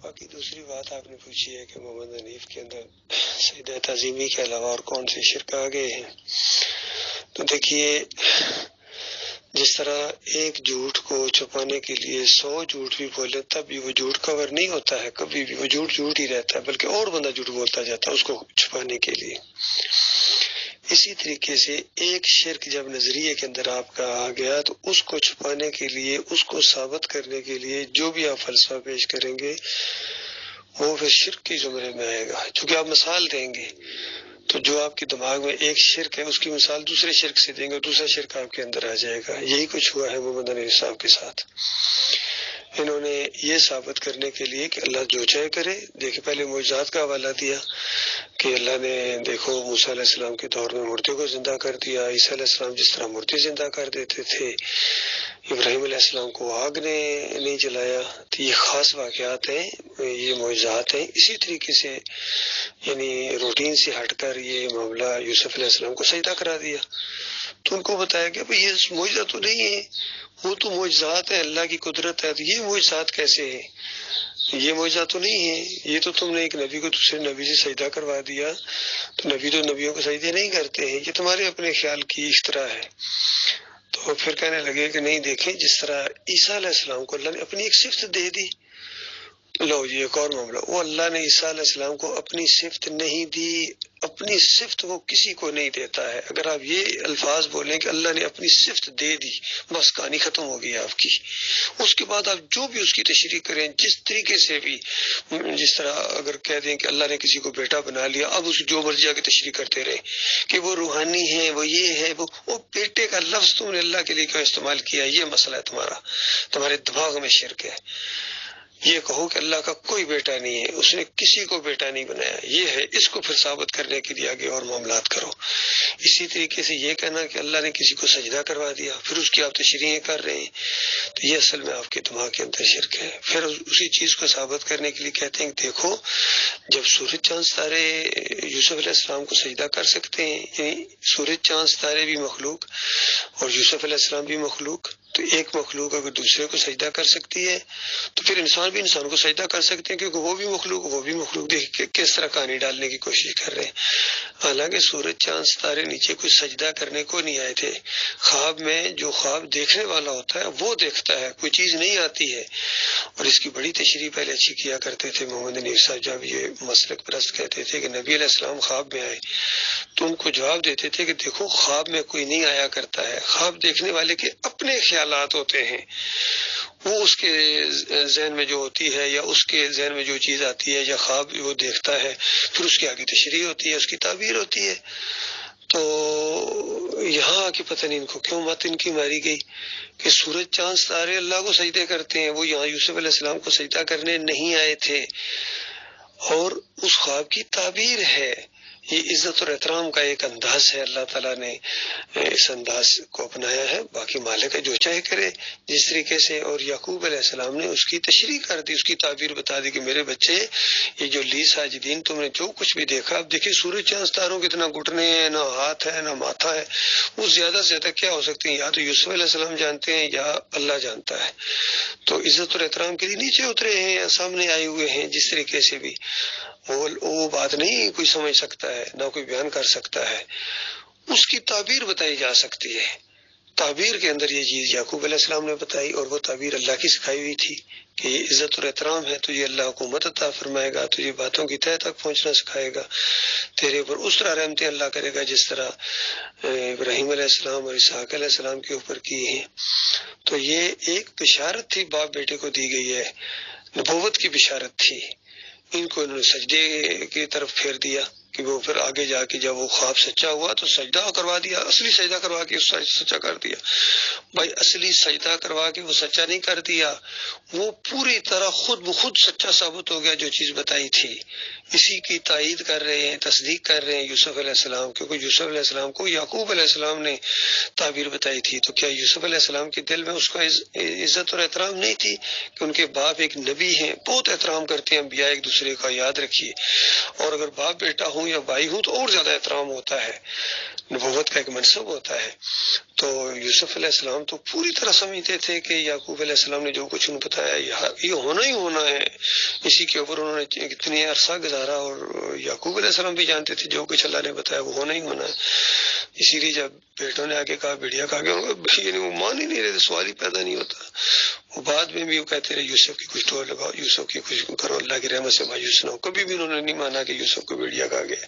باقی دوسری بات آپ نے پوچھی ہے کہ محمد حنیف کے اندر سجدہ تعظیمی کے علاوہ اور کون سے شرک آ گئے ہیں. تو دیکھیے، جس طرح ایک جھوٹ کو چھپانے کے لیے 100 جھوٹ بھی بولے تب بھی وہ جھوٹ کور نہیں ہوتا ہے، کبھی بھی وہ جھوٹ جھوٹ ہی رہتا ہے، بلکہ اور بندہ جھوٹ بولتا جاتا ہے اس کو چھپانے کے لیے. اسی طریقے سے ایک شرک جب نظریے کے اندر آپ کا آ گیا تو اس کو چھپانے کے لیے، اس کو ثابت کرنے کے لیے جو بھی آپ فلسفہ پیش کریں گے وہ پھر شرک کے زمرے میں آئے گا. چونکہ آپ مثال دیں گے تو جو آپ کے دماغ میں ایک شرک ہے اس کی مثال دوسرے شرک سے دیں گے اور دوسرا شرک آپ کے اندر آ جائے گا. یہی کچھ ہوا ہے محمد حنیف صاحب کے ساتھ. انہوں نے یہ ثابت کرنے کے لیے کہ اللہ جو چاہے کرے، دیکھیں پہلے معجزات کا حوالہ دیا کہ اللہ نے دیکھو موسیٰ علیہ السلام کے دور میں مردے کو زندہ کر دیا، عیسیٰ علیہ السلام جس طرح مردے زندہ کر دیتے تھے، ابراہیم علیہ السلام کو آگ نے نہیں جلایا. تو یہ خاص واقعات ہیں، یہ معجزات ہیں. اسی طریقے سے یعنی روٹین سے ہٹ کر یہ معاملہ یوسف علیہ السلام کو سجدہ کرا دیا. تو ان کو بتایا کہ بھئی یہ معجزہ تو نہیں ہے، وہ تو معجزات ہے، اللہ کی قدرت ہے. تو یہ معجزات کیسے ہیں؟ یہ معجزہ تو نہیں ہے، یہ تو تم نے ایک نبی کو دوسرے نبی سے سجدہ کروا دیا. تو نبی تو نبیوں کو سجدے نہیں کرتے ہیں، یہ تمہارے اپنے خیال کی اختراع ہے. تو پھر کہنے لگے کہ نہیں، دیکھیں جس طرح عیسیٰ علیہ السلام کو اللہ نے اپنی ایک صفت دے دی. لو جی ایک اور معاملہ، وہ اللہ نے عیسیٰ علیہ السلام کو اپنی صفت نہیں دی. اپنی صفت وہ کسی کو نہیں دیتا ہے. اگر آپ یہ الفاظ بولیں کہ اللہ نے اپنی صفت دے دی، بس کہانی ختم ہو گئی آپ کی. اس کے بعد آپ جو بھی اس کی تشریح کریں جس طریقے سے بھی، جس طرح اگر کہہ دیں کہ اللہ نے کسی کو بیٹا بنا لیا، اب اس جو مرضی آ کے تشریح کرتے رہیں کہ وہ روحانی ہے، وہ یہ ہے، وہ بیٹے کا لفظ تم نے اللہ کے لیے کیوں استعمال کیا؟ یہ مسئلہ ہے تمہارے دماغ میں شرک ہے. یہ کہو کہ اللہ کا کوئی بیٹا نہیں ہے، اس نے کسی کو بیٹا نہیں بنایا. یہ ہے، اس کو پھر ثابت کرنے کے لیے آگے اور معاملات کرو. اسی طریقے سے یہ کہنا کہ اللہ نے کسی کو سجدہ کروا دیا، پھر اس کی آپ تشریحیں کر رہے ہیں، تو یہ اصل میں آپ کے دماغ کے اندر شرک ہے. پھر اسی چیز کو ثابت کرنے کے لیے کہتے ہیں کہ دیکھو جب سورج چاند ستارے یوسف علیہ السلام کو سجدہ کر سکتے ہیں، یعنی سورج چاند ستارے بھی مخلوق اور یوسف علیہ السلام بھی مخلوق، تو ایک مخلوق اگر دوسرے کو سجدہ کر سکتی ہے تو پھر انسان بھی انسان کو سجدہ کر سکتے ہیں، کیونکہ وہ بھی مخلوق وہ بھی مخلوق. دیکھ کس طرح کہانی ڈالنے کی کوشش کر رہے ہیں. حالانکہ سورج چاند ستارے نیچے کوئی سجدہ کرنے کو نہیں آئے تھے. خواب میں جو خواب دیکھنے والا ہوتا ہے وہ دیکھتا ہے، کوئی چیز نہیں آتی ہے. اور اس کی بڑی تشریح پہلے اچھی کیا کرتے تھے محمد حنیف صاحب، جب یہ مسلک پرست کہتے تھے کہ نبی علیہ السلام خواب میں آئے تو ان کو جواب دیتے تھے کہ دیکھو خواب میں کوئی نہیں آیا کرتا ہے، خواب دیکھنے والے کے اپنے خیالات ہوتے ہیں. وہ اس کے ذہن میں جو ہوتی ہے یا اس کے ذہن میں جو چیز آتی ہے یا خواب وہ دیکھتا ہے، پھر اس کی آگے تشریح ہوتی ہے، اس کی تعبیر ہوتی ہے. تو یہاں کی پتہ نہیں ان کو کیوں مت ان کی ماری گئی کہ سورج چاند ستارے اللہ کو سجدے کرتے ہیں. وہ یہاں یوسف علیہ السلام کو سجدہ کرنے نہیں آئے تھے، اور اس خواب کی تعبیر ہے. یہ عزت اور احترام کا ایک انداز ہے، اللہ تعالیٰ نے اس انداز کو اپنایا ہے. باقی مالک ہے جو چاہے کرے جس طریقے سے. اور یعقوب علیہ السلام نے اس کی تشریح کر دی، اس کی تعبیر بتا دی کہ میرے بچے یہ جو لی ساجدین تم نے جو کچھ بھی دیکھا، اب دیکھیں سورج چاند ستاروں کے اتنا گھٹنے ہیں، نہ ہاتھ ہے نہ ماتھا ہے، وہ زیادہ سے زیادہ کیا ہو سکتے ہیں؟ یا تو یوسف علیہ السلام جانتے ہیں یا اللہ جانتا ہے. تو عزت اور احترام کے لیے نیچے اترے ہیں یا سامنے آئے ہوئے ہیں. جس طریقے سے بھی وہ بات نہیں کوئی سمجھ سکتا ہے، نہ کوئی بیان کر سکتا ہے. اس کی تعبیر بتائی جا سکتی ہے. تعبیر کے اندر یہ چیز یعقوب علیہ السلام نے بتائی، اور وہ تعبیر اللہ کی سکھائی ہوئی تھی کہ یہ عزت اور احترام ہے، تجھے اللہ حکومت عطا فرمائے گا، تجھے باتوں کی تہہ تک پہنچنا سکھائے گا، تیرے اوپر اس طرح رحمتیں اللہ کرے گا جس طرح ابراہیم علیہ السلام اور اسحاق علیہ السلام کے اوپر کی ہیں. تو یہ ایک بشارت تھی باپ بیٹے کو دی گئی ہے، نبوت کی بشارت تھی. ان کو انہوں نے سجدے کی طرف پھیر دیا کہ وہ پھر آگے جا کے جب وہ خواب سچا ہوا تو سجدہ کروا دیا، اصلی سجدہ کروا کے سچا کر دیا. بھائی اصلی سجدہ کروا کے وہ سچا نہیں کر دیا، وہ پوری طرح خود بخود سچا ثابت ہو گیا جو چیز بتائی تھی. اسی کی تائید کر رہے ہیں، تصدیق کر رہے ہیں یوسف علیہ السلام، کیونکہ یوسف علیہ السلام کو یعقوب علیہ السلام نے تعبیر بتائی تھی. تو کیا یوسف علیہ السلام کے دل میں اس کا عزت اور احترام نہیں تھی کہ ان کے باپ ایک نبی ہیں، بہت احترام کرتے ہیں انبیاء ایک دوسرے کا، یاد رکھیے. اور اگر باپ بیٹا ہوں یا بھائی ہوں تو اور زیادہ احترام ہوتا ہے، نبوت کا ایک منصب ہوتا ہے. تو یوسف علیہ السلام تو پوری طرح سمجھتے تھے کہ یعقوب علیہ السلام نے جو کچھ انہیں بتایا یہ ہونا ہی ہونا ہے، اسی کے اوپر انہوں نے اتنی عرصہ گزارا، اور یعقوب علیہ السلام بھی جانتے تھے جو کچھ اللہ نے بتایا وہ ہونا ہی ہونا ہے. اسی لیے جب بیٹوں نے آگے کہا بھیڑیا کھا گیا، یعنی وہ مان ہی نہیں رہے تھے، سوال ہی پیدا نہیں ہوتا. وہ بعد میں بھی وہ کہتے رہے یوسف کی کچھ ٹور لگاؤ، یوسف کی کچھ کرو، اللہ کی رحمت سے مایوس نہ ہو. کبھی بھی انہوں نے نہیں مانا کہ یوسف کو بھیڑیا کھا گیا.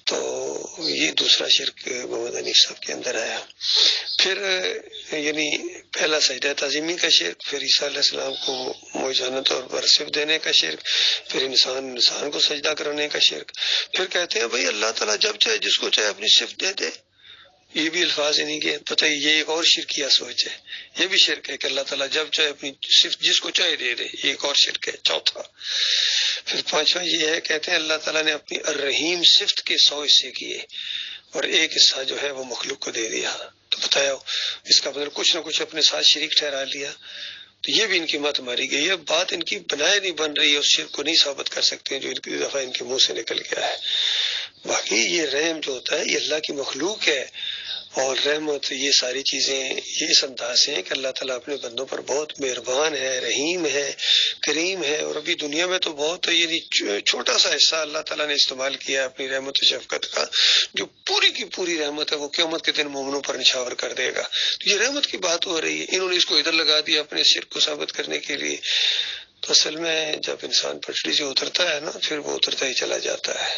تو یہ دوسرا شرک محمد حنیف صاحب کے اندر آیا. پھر یعنی پہلا سجدہ تعظیمی کا شرک، پھر عیسیٰ علیہ السلام کو موجزانہ طور پر صفت دینے کا شرک، پھر انسان کو سجدہ کرنے کا شرک. پھر کہتے ہیں بھائی اللہ تعالیٰ جب چاہے جس کو چاہے اپنی صفت دے دے. یہ بھی الفاظ ہی نہیں کہ پتہ یہ ایک اور شرکیہ سوچ ہے. یہ بھی شرک ہے کہ اللہ تعالیٰ جب چاہے اپنی صفت جس کو چاہے دے دے، یہ ایک اور شرک ہے. چوتھا پھر پانچواں یہ ہے، کہتے ہیں اللہ تعالیٰ نے اپنی الرحیم صفت کے 100 حصے کیے اور ایک حصہ جو ہے وہ مخلوق کو دے دیا. تو بتایا اس کا مطلب کچھ نہ کچھ اپنے ساتھ شریک ٹھہرا لیا. تو یہ بھی ان کی مت ماری گئی ہے. بات ان کی بنائے نہیں بن رہی ہے، اس شرک کو نہیں ثابت کر سکتے جو ان کی دفعہ ان کے منہ سے نکل گیا ہے. باقی یہ رحم جو ہوتا ہے یہ اللہ کی مخلوق ہے، اور رحمت یہ ساری چیزیں یہ اس انداز ہیں کہ اللہ تعالیٰ اپنے بندوں پر بہت مہربان ہے، رحیم ہے، کریم ہے. اور ابھی دنیا میں تو بہت یعنی چھوٹا سا حصہ اللہ تعالیٰ نے استعمال کیا ہے اپنی رحمت و شفقت کا، جو پوری کی پوری رحمت ہے وہ قیامت کے دن مومنوں پر نچھاور کر دے گا. تو یہ رحمت کی بات ہو رہی ہے، انہوں نے اس کو ادھر لگا دیا اپنے شرک کو ثابت کرنے کے لیے. تو اصل میں جب انسان پٹری سے اترتا ہے نا پھر وہ اترتا ہی چلا جاتا ہے.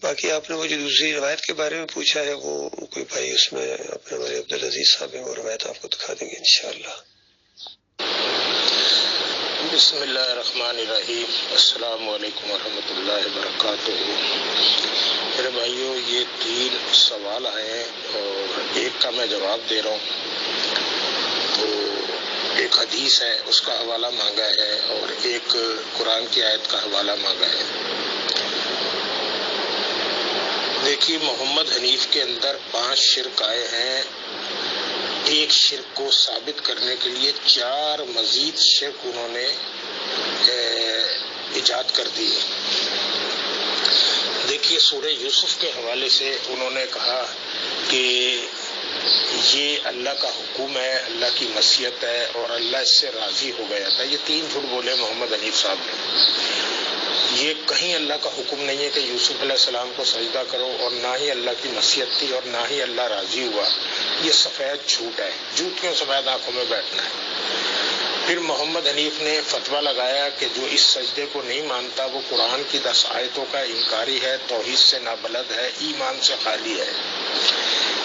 باقی آپ نے وہ جو دوسری روایت کے بارے میں پوچھا ہے وہ کوئی بھائی اس میں اپنے ہمارے عبدالعزیز صاحب ہیں، وہ روایت آپ کو دکھا دیں گے انشاءاللہ. بسم اللہ الرحمن الرحیم. السلام علیکم ورحمۃ اللہ وبرکاتہ. میرے بھائیوں یہ 3 سوال آئے ہیں اور ایک کا میں جواب دے رہا ہوں. تو ایک حدیث ہے اس کا حوالہ مانگا ہے اور ایک قرآن کی آیت کا حوالہ مانگا ہے. دیکھیے محمد حنیف کے اندر 5 شرک آئے ہیں. ایک شرک کو ثابت کرنے کے لیے 4 مزید شرک انہوں نے ایجاد کر دی. دیکھیے سورہ یوسف کے حوالے سے انہوں نے کہا کہ یہ اللہ کا حکم ہے، اللہ کی مشیت ہے اور اللہ اس سے راضی ہو گیا تھا. یہ 3 جھوٹ بولے محمد حنیف صاحب نے. یہ کہیں اللہ کا حکم نہیں ہے کہ یوسف علیہ السلام کو سجدہ کرو، اور نہ ہی اللہ کی مشیت تھی اور نہ ہی اللہ راضی ہوا. یہ سفید جھوٹ ہے. جھوٹ کیوں سفید آنکھوں میں بیٹھنا ہے. پھر محمد حنیف نے فتویٰ لگایا کہ جو اس سجدے کو نہیں مانتا وہ قرآن کی 10 آیتوں کا انکاری ہے، توحید سے نابلد ہے، ایمان سے خالی ہے.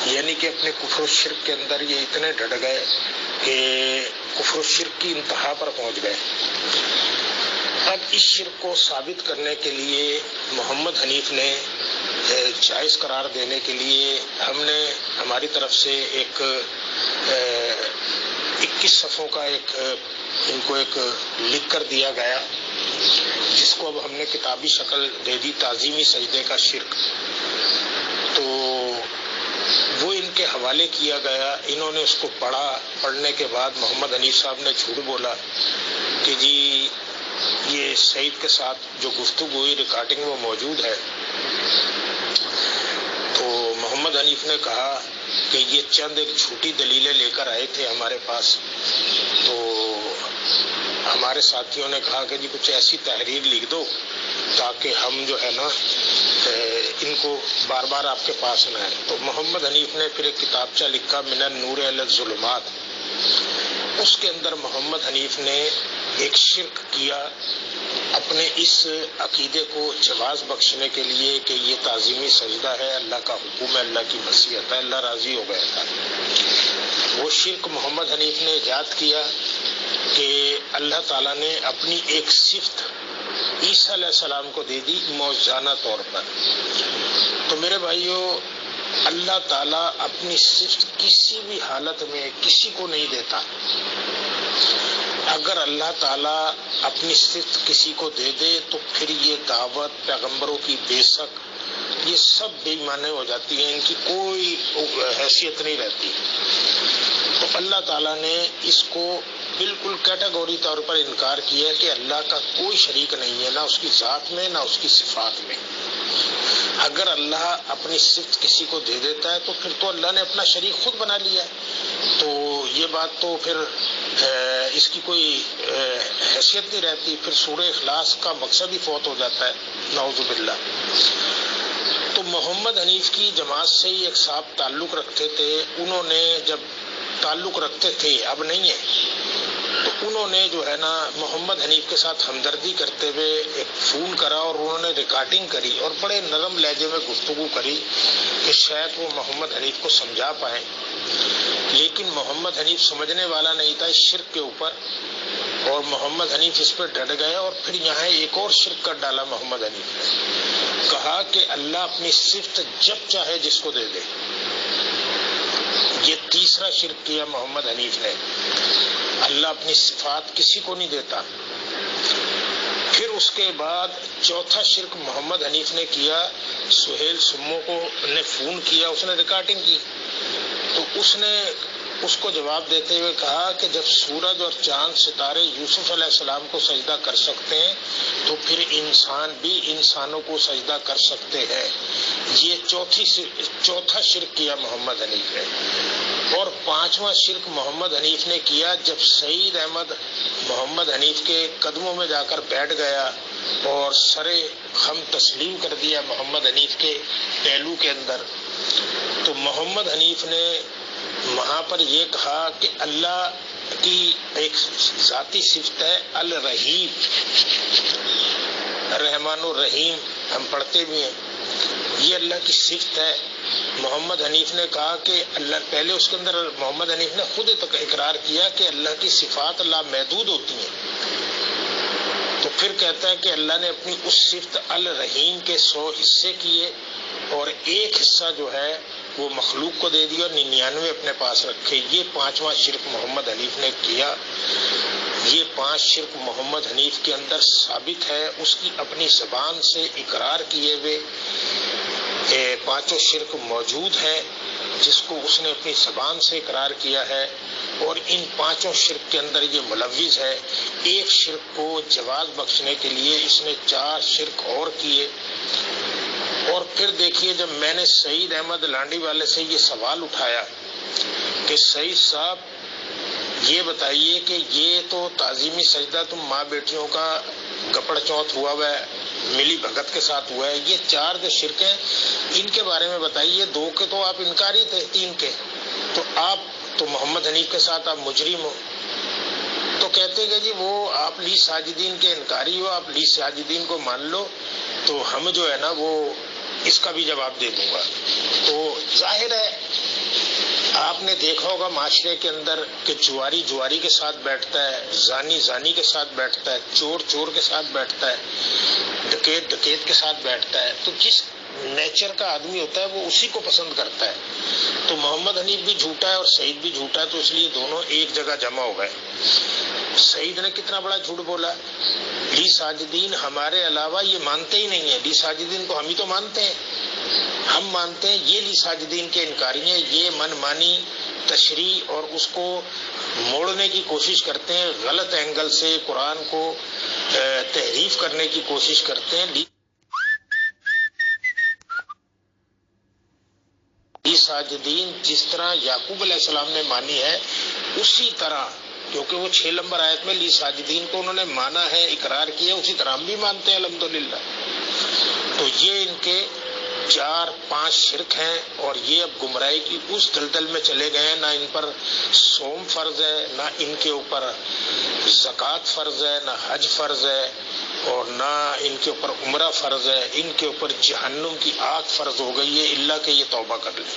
یعنی کہ اپنے کفر و شرک کے اندر یہ اتنے ڈٹ گئے کہ کفر و شرک کی انتہا پر پہنچ گئے. اب اس شرک کو ثابت کرنے کے لیے محمد حنیف نے جائز قرار دینے کے لیے ہم نے ہماری طرف سے ایک 21 صفحوں کا ان کو ایک لکھ کر دیا گیا، جس کو اب ہم نے کتابی شکل دے دی، تعظیمی سجدے کا شرک. تو وہ ان کے حوالے کیا گیا. انہوں نے اس کو پڑھنے کے بعد محمد حنیف صاحب نے جھوٹ بولا کہ جی یہ سعید کے ساتھ جو گفتگو ہوئی ریکارڈنگ وہ موجود ہے. تو محمد حنیف نے کہا کہ یہ چند ایک جھوٹی دلیلیں لے کر آئے تھے ہمارے پاس. تو ہمارے ساتھیوں نے کہا کہ جی کچھ ایسی تحریر لکھ دو تاکہ ہم جو ہے نا ان کو بار بار آپ کے پاس نہ آئیں. تو محمد حنیف نے پھر ایک کتابچہ لکھا من النور الی الظلمات. اس کے اندر محمد حنیف نے ایک شرک کیا اپنے اس عقیدے کو جواز بخشنے کے لیے کہ یہ تعظیمی سجدہ ہے، اللہ کا حکم ہے، اللہ کی مشیت ہے، اللہ راضی ہو گیا تھا. وہ شرک محمد حنیف نے ایجاد کیا کہ اللہ تعالیٰ نے اپنی ایک صفت عیسیٰ علیہ السلام کو دے دی موجزانہ طور پر. تو میرے بھائیوں اللہ تعالیٰ اپنی صفت کسی بھی حالت میں کسی کو نہیں دیتا. اگر اللہ تعالیٰ اپنی صفت کسی کو دے دے تو پھر یہ دعوت پیغمبروں کی بے شک یہ سب بے ایمانی ہو جاتی ہیں، ان کی کوئی حیثیت نہیں رہتی. تو اللہ تعالیٰ نے اس کو بالکل کیٹیگوری طور پر انکار کیا کہ اللہ کا کوئی شریک نہیں ہے، نہ اس کی ذات میں نہ اس کی صفات میں. اگر اللہ اپنی صفت کسی کو دے دیتا ہے تو پھر تو اللہ نے اپنا شریک خود بنا لیا ہے، تو یہ بات تو پھر اس کی کوئی حیثیت نہیں رہتی، پھر سورہ اخلاص کا مقصد ہی فوت ہو جاتا ہے، نعوذ باللہ۔ تو محمد حنیف کی جماعت سے ہی ایک صاحب تعلق رکھتے تھے، انہوں نے جب تعلق رکھتے تھے، اب نہیں ہے، تو انہوں نے جو ہے نا محمد حنیف کے ساتھ ہمدردی کرتے ہوئے ایک فون کرا اور انہوں نے ریکارڈنگ کری اور بڑے نرم لہجے میں گفتگو کری کہ شاید وہ محمد حنیف کو سمجھا پائیں، لیکن محمد حنیف سمجھنے والا نہیں تھا اس شرک کے اوپر، اور محمد حنیف اس پہ ڈٹ گئے، اور پھر یہاں ایک اور شرک کر ڈالا محمد حنیف نے، کہا کہ اللہ اپنی صفت جب چاہے جس کو دے دے۔ یہ تیسرا شرک کیا محمد حنیف نے، اللہ اپنی صفات کسی کو نہیں دیتا۔ پھر اس کے بعد چوتھا شرک محمد حنیف نے کیا، سہیل سمو کو نے فون کیا، اس نے ریکارڈنگ کی، تو اس نے اس کو جواب دیتے ہوئے کہا کہ جب سورج اور چاند ستارے یوسف علیہ السلام کو سجدہ کر سکتے ہیں تو پھر انسان بھی انسانوں کو سجدہ کر سکتے ہیں۔ یہ چوتھا شرک کیا محمد حنیف نے۔ اور پانچواں شرک محمد حنیف نے کیا جب سعید احمد محمد حنیف کے قدموں میں جا کر بیٹھ گیا اور سرے خم تسلیم کر دیا محمد حنیف کے پہلو کے اندر، تو محمد حنیف نے وہاں پر یہ کہا کہ اللہ کی ایک ذاتی صفت ہے الرحیم، رحمان الرحیم، ہم پڑھتے بھی ہیں، یہ اللہ کی صفت ہے۔ محمد حنیف نے کہا کہ اللہ، پہلے اس کے اندر محمد حنیف نے خود اقرار کیا کہ اللہ کی صفات لامحدود ہوتی ہیں، تو پھر کہتا ہے کہ اللہ نے اپنی اس صفت الرحیم کے 100 حصے کیے اور ایک حصہ جو ہے وہ مخلوق کو دے دیا اور 99 اپنے پاس رکھے۔ یہ پانچواں شرک محمد حنیف نے کیا۔ یہ 5 شرک محمد حنیف کے اندر ثابت ہے، اس کی اپنی زبان سے اقرار کیے ہوئے پانچوں شرک موجود ہے جس کو اس نے اپنی زبان سے اقرار کیا ہے، اور ان پانچوں شرک کے اندر یہ ملوث ہے۔ ایک شرک کو جواز بخشنے کے لیے اس نے 4 شرک اور کیے۔ اور پھر دیکھیے، جب میں نے سعید احمد لانڈی والے سے یہ سوال اٹھایا کہ سعید صاحب یہ بتائیے کہ یہ تو تعظیمی سجدہ تم ماں بیٹیوں کا کپڑ چوتھ ہوا ہے، ملی بھگت کے ساتھ ہوا ہے، یہ 4 جو شرک ہیں ان کے بارے میں بتائیے۔ 2 کے تو آپ انکاری تھے، 3 کے تو آپ تو محمد حنیف کے ساتھ آپ مجرم ہو۔ تو کہتے کہ جی وہ آپ لی ساجدین کے انکاری ہو، آپ لی ساجدین کو مان لو، تو ہم جو ہے نا وہ اس کا بھی جواب دے دوں گا۔ تو ظاہر ہے آپ نے دیکھا ہوگا معاشرے کے اندر کہ جواری جواری کے ساتھ بیٹھتا ہے، زانی زانی کے ساتھ بیٹھتا ہے، چور چور کے ساتھ بیٹھتا ہے، ڈکیت ڈکیت کے ساتھ بیٹھتا ہے، تو جس نیچر کا آدمی ہوتا ہے وہ اسی کو پسند کرتا ہے۔ تو محمد حنیف بھی جھوٹا ہے اور سعید بھی جھوٹا ہے، تو اس لیے دونوں ایک جگہ جمع ہو گئے۔ سعید نے کتنا بڑا جھوٹ بولا، لی ساجدین ہمارے علاوہ یہ مانتے ہی نہیں ہے، لی ساجدین کو ہم ہی تو مانتے ہیں، ہم مانتے ہیں، یہ لی ساجدین کے انکاری ہیں، یہ من مانی تشریح اور اس کو موڑنے کی کوشش کرتے ہیں، غلط اینگل سے قرآن کو تحریف کرنے کی کوشش کرتے ہیں۔ لی ساجدین جس طرح یعقوب علیہ السلام نے مانی ہے اسی طرح، کیونکہ وہ 6 نمبر آیت میں لی ساجدین کو انہوں نے مانا ہے، اقرار کیا، اسی طرح ہم بھی مانتے ہیں الحمدللہ۔ تو یہ ان کے 4-5 شرک ہیں، اور یہ اب گمراہی کی اس دلدل میں چلے گئے ہیں، نہ ان پر صوم فرض ہے، نہ ان کے اوپر زکوٰۃ فرض ہے، نہ حج فرض ہے، اور نہ ان کے اوپر عمرہ فرض ہے، ان کے اوپر جہنم کی آگ فرض ہو گئی ہے، اللہ کہ یہ توبہ کر لیں۔